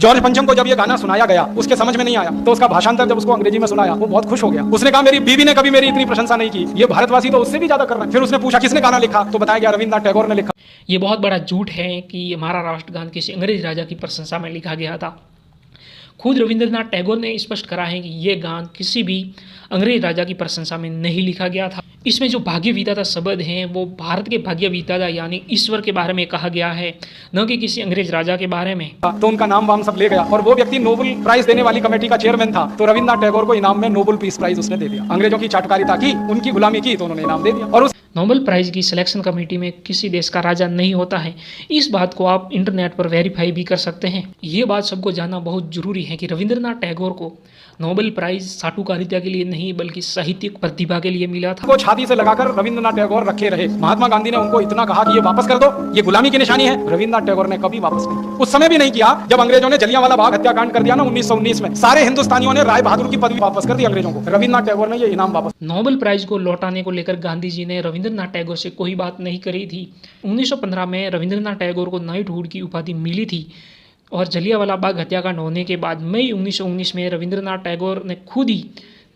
George पंचम को जब ये गाना सुनाया गया उसके समझ में नहीं आया, तो उसका भाषांतर जब उसको अंग्रेजी में सुनाया वो बहुत खुश हो गया। उसने कहा मेरी बीवी ने कभी मेरी इतनी प्रशंसा नहीं की, ये भारतवासी तो उससे भी ज्यादा कर रहे हैं। फिर उसने पूछा किसने गाना लिखा, तो बताया गया रविन्द्रनाथ टैगोर ने लिखा। ये बहुत बड़ा झूठ है कि हमारा राष्ट्रगान किसी अंग्रेज राजा की प्रशंसा में लिखा गया था। खुद रविंद्रनाथ टैगोर ने स्पष्ट करा है कि ये गान किसी भी अंग्रेज राजा की प्रशंसा में नहीं लिखा गया था। इसमें जो भाग्य विधाता शब्द हैं वो भारत के भाग्य विधाता यानी ईश्वर के बारे में कहा गया है, न कि किसी अंग्रेज राजा के बारे में। तो उनका नाम वाम सब ले गया और वो व्यक्ति नोबेल प्राइज देने वाली कमेटी का चेयरमैन था, तो रविन्द्रनाथ टैगोर को इनाम में नोबेल पीस प्राइज उसने दे दिया। अंग्रेजों की चाटकारिता की, उनकी गुलामी की, तो उन्होंने इनाम दे दिया। और उस नोबेल प्राइज की सिलेक्शन कमेटी में किसी देश का राजा नहीं होता है। इस बात को आप इंटरनेट पर वेरीफाई भी कर सकते हैं। ये बात सबको जानना बहुत जरूरी है कि रविंद्रनाथ टैगोर को नोबेल प्राइज चाटुकारिता के लिए नहीं बल्कि साहित्यिक प्रतिभा के लिए मिला था। वो छाती से लगाकर रविन्द्रनाथ टैगोर रखे रहे। महात्मा गांधी ने उनको इतना कहा कि ये वापस कर दो, ये गुलामी की निशानी है। रविन्द्रनाथ टैगोर ने कभी वापस नहीं किया। उस समय भी नहीं किया जब अंग्रेजों ने जलियांवाला बाग हत्याकांड कर दिया ना 1919 में। सारे हिंदुस्तानियों ने राय बहादुर की पदवी वापस कर दी अंग्रेजों को। रविन्द्रनाथ टैगोर ने ये इनाम वापस। नोबेल प्राइज को लौटाने को लेकर गांधी जी ने रविंद्रनाथ टैगोर से कोई बात नहीं करी थी। 1915 में रविंद्रनाथ टैगोर को नाइटहुड की उपाधि मिली थी और जलियांवाला बाग हत्याकांड होने के बाद मई 1919 में रविंद्रनाथ टैगोर ने खुद ही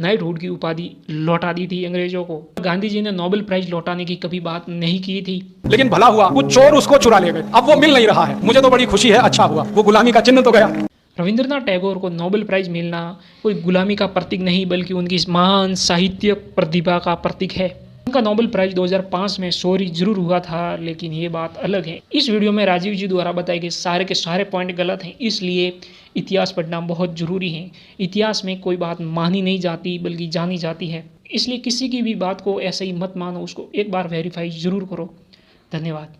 नाइटहुड की उपाधि लौटा दी थी अंग्रेजों को। गांधी जी ने नोबेल प्राइज लौटाने की कभी बात नहीं की थी। लेकिन भला हुआ कुछ चोर उसको चुरा ले गए, अब वो मिल नहीं रहा है। मुझे तो बड़ी खुशी है, अच्छा हुआ, वो गुलामी का चिन्ह तो गया। रविंद्रनाथ टैगोर को नोबेल प्राइज मिलना कोई गुलामी का प्रतीक नहीं बल्कि उनकी महान साहित्य प्रतिभा का प्रतीक है। उनका नोबेल प्राइज 2005 में चोरी जरूर हुआ था, लेकिन ये बात अलग है। इस वीडियो में राजीव जी द्वारा बताए गए सारे के सारे पॉइंट गलत हैं, इसलिए इतिहास पढ़ना बहुत ज़रूरी है। इतिहास में कोई बात मानी नहीं जाती बल्कि जानी जाती है, इसलिए किसी की भी बात को ऐसे ही मत मानो, उसको एक बार वेरीफाई ज़रूर करो। धन्यवाद।